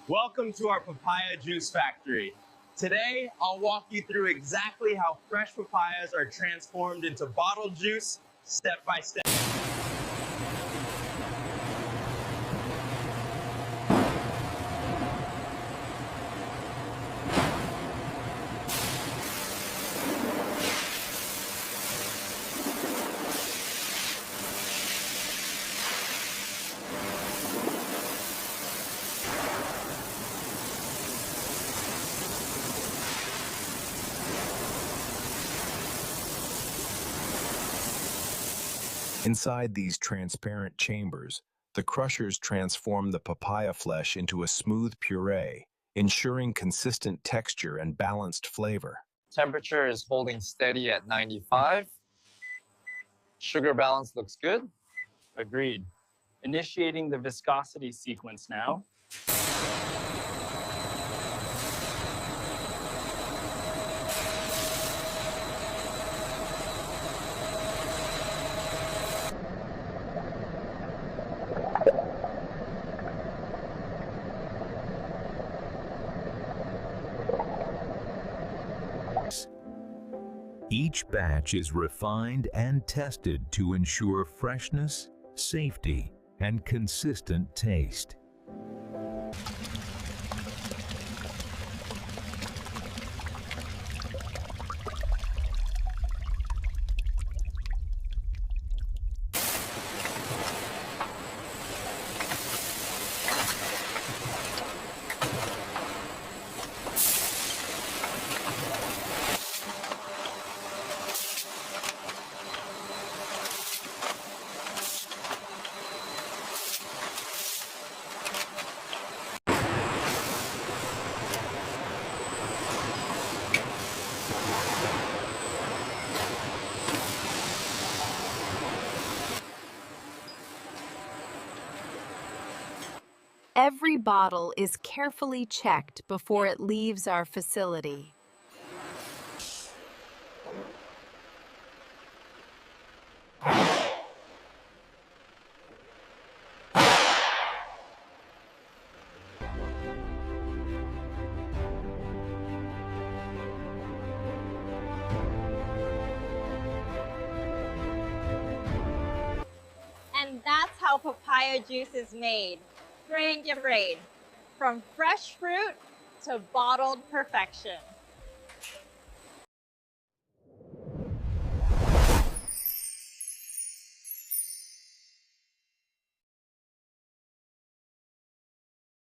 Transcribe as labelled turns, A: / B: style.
A: Welcome to our papaya juice factory. Today, I'll walk you through exactly how fresh papayas are transformed into bottled juice step by step.
B: Inside these transparent chambers, the crushers transform the papaya flesh into a smooth puree, ensuring consistent texture and balanced flavor.
C: Temperature is holding steady at 95. Sugar balance looks good.
D: Agreed. Initiating the viscosity sequence now.
E: Each batch is refined and tested to ensure freshness, safety, and consistent taste.
F: Every bottle is carefully checked before it leaves our facility.
G: And that's how papaya juice is made. Grain to grain, from fresh fruit to bottled perfection.